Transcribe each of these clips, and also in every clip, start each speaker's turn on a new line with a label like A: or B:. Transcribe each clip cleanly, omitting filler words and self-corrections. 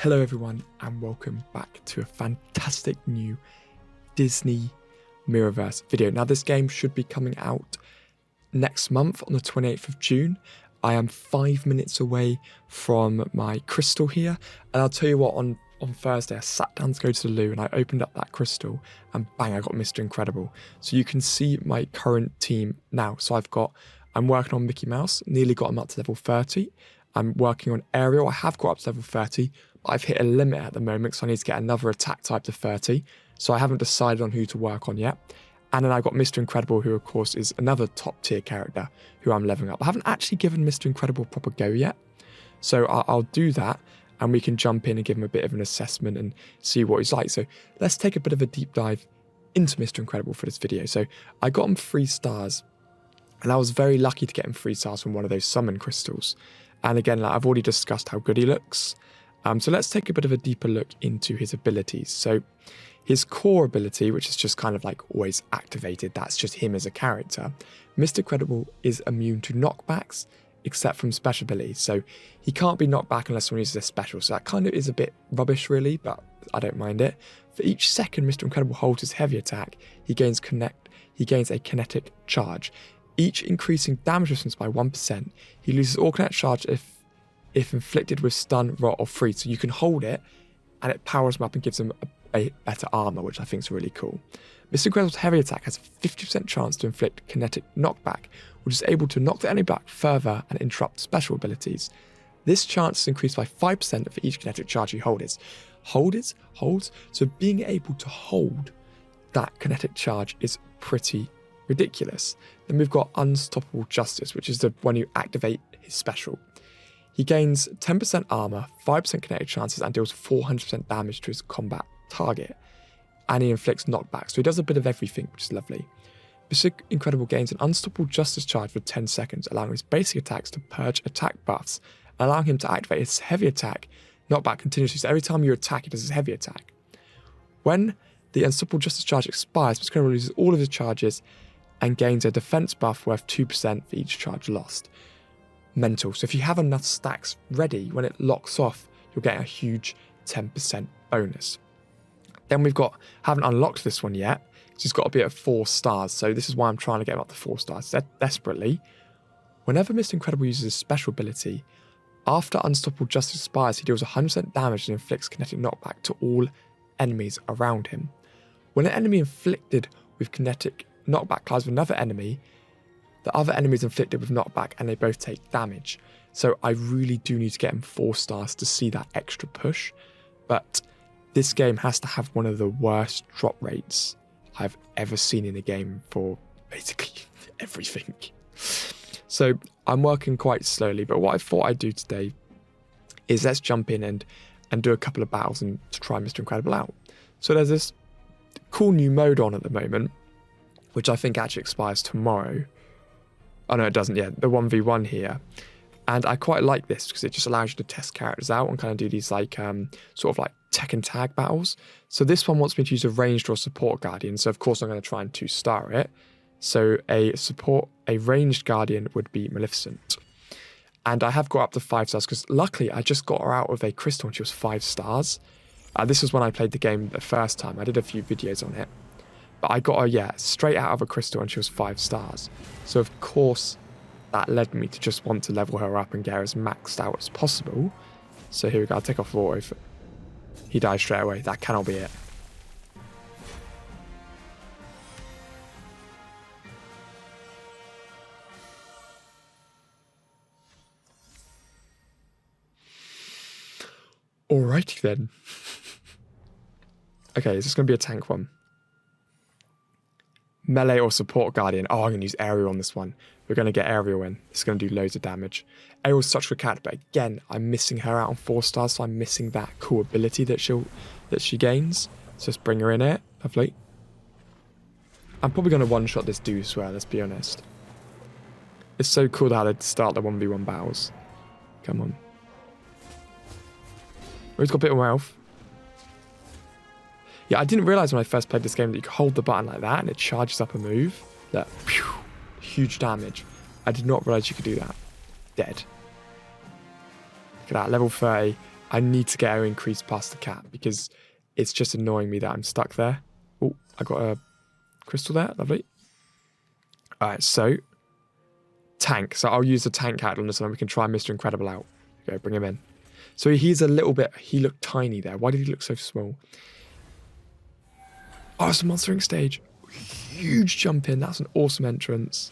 A: Hello everyone and welcome back to a fantastic new Disney Mirrorverse video. Now this game should be coming out next month on the 28th of June. I am 5 minutes away from my crystal here, and I'll tell you what, on Thursday I sat down to go to the loo and I opened up that crystal and bang, I got Mr. Incredible. So you can see my current team now. So I'm working on Mickey Mouse, nearly got him up to level 30. I'm working on Ariel, I have got up to level 30, but I've hit a limit at the moment, so I need to get another attack type to 30. So I haven't decided on who to work on yet. And then I've got Mr. Incredible, who of course is another top tier character who I'm leveling up. I haven't actually given Mr. Incredible a proper go yet. So I'll do that and we can jump in and give him a bit of an assessment and see what he's like. So let's take a bit of a deep dive into Mr. Incredible for this video. So I got him 3 stars, and I was very lucky to get him 3 stars from one of those summon crystals. And again, I've already discussed how good he looks. So let's take a bit of a deeper look into his abilities. So his core ability, which is just kind of like always activated, that's just him as a character. Mr. Incredible is immune to knockbacks, except from special abilities. So he can't be knocked back unless someone uses a special. So that kind of is a bit rubbish really, but I don't mind it. For each second Mr. Incredible holds his heavy attack, he gains a kinetic charge. Each increasing damage resistance by 1%, he loses all kinetic charge if inflicted with stun, rot, or freeze. So you can hold it, and it powers him up and gives him a better armor, which I think is really cool. Mr. Incredible's heavy attack has a 50% chance to inflict kinetic knockback, which is able to knock the enemy back further and interrupt special abilities. This chance is increased by 5% for each kinetic charge he holds. So being able to hold that kinetic charge is pretty ridiculous. Then we've got Unstoppable Justice, which is the one you activate his special. He gains 10% armor, 5% kinetic chances, and deals 400% damage to his combat target. And he inflicts knockback, so he does a bit of everything, which is lovely. Mr. Incredible gains an Unstoppable Justice charge for 10 seconds, allowing his basic attacks to purge attack buffs, allowing him to activate his heavy attack knockback continuously. So every time you attack, he does his heavy attack. When the Unstoppable Justice charge expires, Mr. Incredible loses all of his charges and gains a defense buff worth 2% for each charge lost. Mental. So if you have enough stacks ready, when it locks off, you'll get a huge 10% bonus. Then haven't unlocked this one yet, because he's got to be at 4 stars. So this is why I'm trying to get him up to 4 stars desperately. Whenever Mr. Incredible uses his special ability, after Unstoppable Justice expires, he deals 100% damage and inflicts kinetic knockback to all enemies around him. When an enemy inflicted with kinetic knockback collides with another enemy, the other enemy is inflicted with knockback and they both take damage. So I really do need to get him 4 stars to see that extra push. But this game has to have one of the worst drop rates I've ever seen in a game for basically everything. So I'm working quite slowly, but what I thought I'd do today is let's jump in and do a couple of battles and to try Mr. Incredible out. So there's this cool new mode on at the moment, which I think actually expires tomorrow. Oh no, it doesn't yet. The 1v1 here. And I quite like this because it just allows you to test characters out and kind of do these like sort of like Tekken tag battles. So this one wants me to use a ranged or support guardian. So of course I'm going to try and 2-star it. So a ranged guardian would be Maleficent. And I have got up to 5 stars because luckily I just got her out of a crystal and she was 5 stars. This was when I played the game the first time. I did a few videos on it. But I got her, straight out of a crystal and she was 5 stars. So of course, that led me to just want to level her up and get her as maxed out as possible. So here we go, I'll take off auto. He dies straight away, that cannot be it. Alrighty then. Okay, is this going to be a tank one? Melee or support guardian. Oh, I'm going to use Ariel on this one. We're going to get Ariel in. It's going to do loads of damage. Ariel's such a good character, but again, I'm missing her out on 4 stars, so I'm missing that cool ability that she gains. So let's bring her in here. Lovely. I'm probably going to one-shot this dude as well, let's be honest. It's so cool how to start the 1v1 battles. Come on. Oh, he's got a bit of health. Yeah, I didn't realise when I first played this game that you could hold the button like that and it charges up a move. Look, huge damage. I did not realise you could do that. Dead. Look at that, level 30. I need to get her increased past the cap because it's just annoying me that I'm stuck there. Oh, I got a crystal there. Lovely. All right, so tank. So I'll use the tank character on this one. We can try Mr. Incredible out. Okay, bring him in. So he's a little bit... He looked tiny there. Why did he look so small? Oh, it's the monstering stage. Huge jump in. That's an awesome entrance.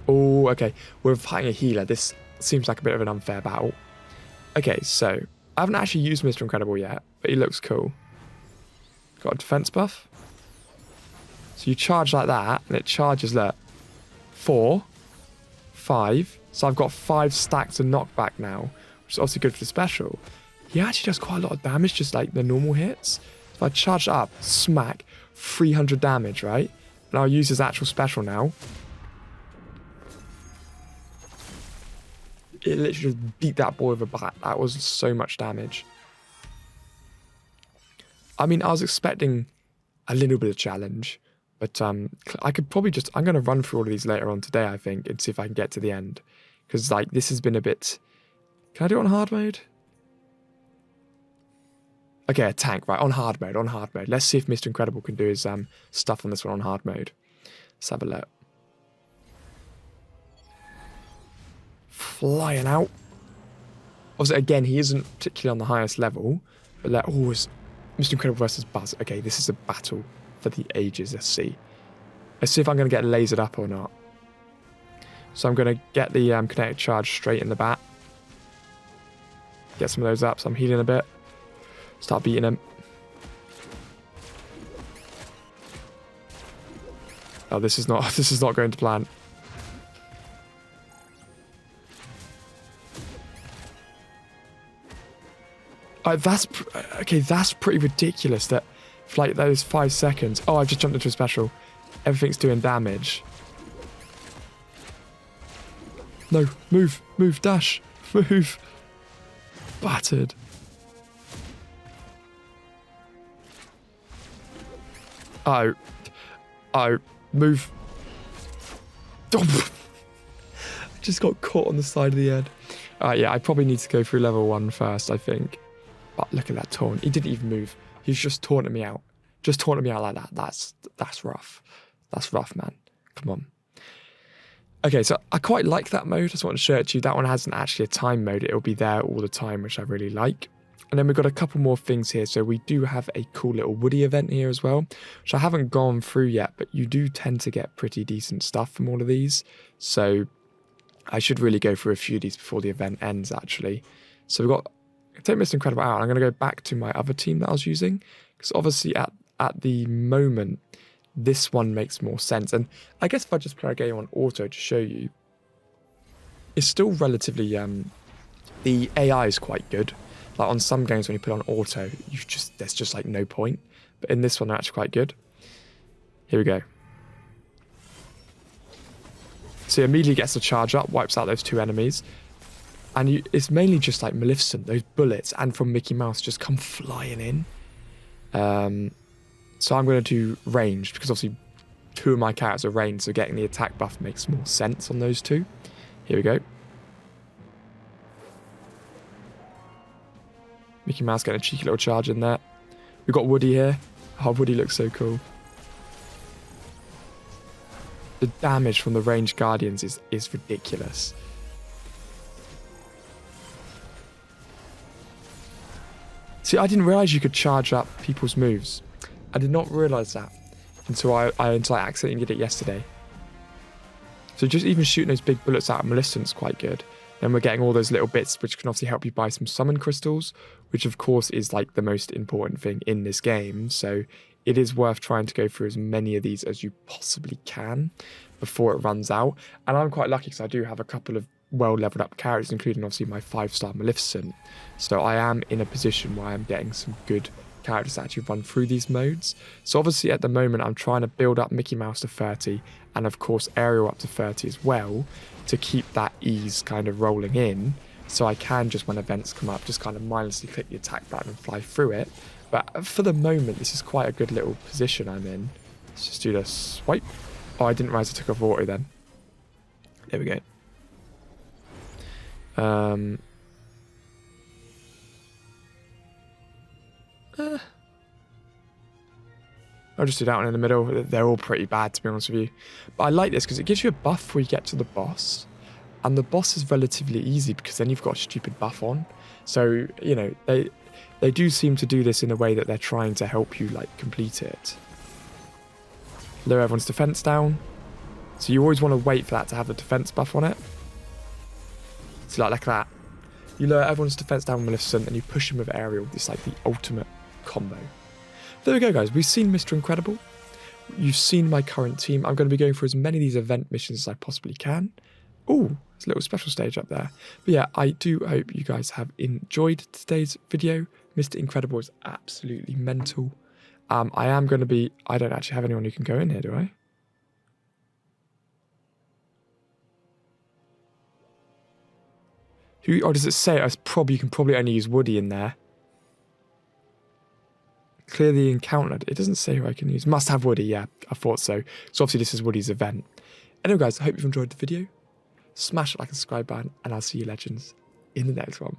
A: Oh, okay. We're fighting a healer. This seems like a bit of an unfair battle. Okay, so I haven't actually used Mr. Incredible yet, but he looks cool. Got a defense buff. So you charge like that, and it charges, look, 4, 5. So I've got 5 stacks of knockback now, which is obviously good for the special. He actually does quite a lot of damage, just like the normal hits. If I charge it up, smack, 300 damage, right? And I'll use his actual special now. It literally just beat that boy with a bat. That was so much damage. I mean, I was expecting a little bit of challenge, but I could probably just... I'm going to run through all of these later on today, I think, and see if I can get to the end. Because, like, this has been a bit... Can I do it on hard mode? Okay, a tank, right, on hard mode, on hard mode. Let's see if Mr. Incredible can do his stuff on this one on hard mode. Let's have a look. Flying out. Obviously, again, he isn't particularly on the highest level, but it's Mr. Incredible versus Buzz. Okay, this is a battle for the ages. Let's see. Let's see if I'm going to get lasered up or not. So I'm going to get the kinetic charge straight in the bat. Get some of those up, so I'm healing a bit. Start beating him. Oh, this is not going to plan. That's pretty ridiculous that for like those 5 seconds. Oh, I've just jumped into a special. Everything's doing damage. No, move, dash, move. Battered. Oh, move. I just got caught on the side of the head. Yeah, I probably need to go through level 1 first, I think. But look at that taunt. He didn't even move. He's just taunting me out. Just taunting me out like that. That's rough. That's rough, man. Come on. Okay, so I quite like that mode. I just want to show it to you. That one hasn't actually a time mode. It'll be there all the time, which I really like. And then we've got a couple more things here. So we do have a cool little Woody event here as well, which I haven't gone through yet, but you do tend to get pretty decent stuff from all of these. So I should really go through a few of these before the event ends, actually. So we've got... Take Mr. Incredible out. I'm going to go back to my other team that I was using, because obviously at the moment, this one makes more sense. And I guess if I just play a game on auto to show you, it's still relatively... the AI is quite good. Like on some games when you put on auto, there's just like no point. But in this one, they're actually quite good. Here we go. So he immediately gets the charge up, wipes out those 2 enemies. And it's mainly just like Maleficent, those bullets, and from Mickey Mouse just come flying in. So I'm going to do ranged, because obviously 2 of my characters are ranged, so getting the attack buff makes more sense on those 2. Here we go. Mickey Mouse getting a cheeky little charge in there. We've got Woody here. Oh, Woody looks so cool. The damage from the ranged guardians is ridiculous. See, I didn't realise you could charge up people's moves. I did not realise that until I accidentally did it yesterday. So just even shooting those big bullets out of Maleficent's quite good. Then we're getting all those little bits which can obviously help you buy some summon crystals, which of course is like the most important thing in this game. So it is worth trying to go through as many of these as you possibly can before it runs out. And I'm quite lucky because I do have a couple of well leveled up characters, including obviously my 5-star Maleficent. So I am in a position where I'm getting some good characters to actually run through these modes. So obviously at the moment I'm trying to build up Mickey Mouse to 30 and of course Ariel up to 30 as well, to keep that ease kind of rolling in, so I can just, when events come up, just kind of mindlessly click the attack button and fly through it. But for the moment, this is quite a good little position I'm in. Let's just do the swipe. Oh, I didn't realize I took off auto then. There we go. I'll just do that one in the middle. They're all pretty bad, to be honest with you. But I like this because it gives you a buff before you get to the boss. And the boss is relatively easy because then you've got a stupid buff on. So, you know, they do seem to do this in a way that they're trying to help you, like, complete it. Lower everyone's defense down. So you always want to wait for that to have the defense buff on it. So like that. You lower everyone's defense down with Maleficent and you push him with Aerial. It's like the ultimate combo. There we go, guys. We've seen Mr. Incredible. You've seen my current team. I'm going to be going for as many of these event missions as I possibly can. Oh, there's a little special stage up there. But yeah, I do hope you guys have enjoyed today's video. Mr. Incredible is absolutely mental. I am going to be... I don't actually have anyone who can go in here, do I? Who? Oh, does it say? You can probably only use Woody in there. Clear the encounter. It doesn't say who I can use. Must have Woody, yeah. I thought so. So obviously this is Woody's event. Anyway, guys, I hope you've enjoyed the video. Smash the like and subscribe button, and I'll see you legends in the next one.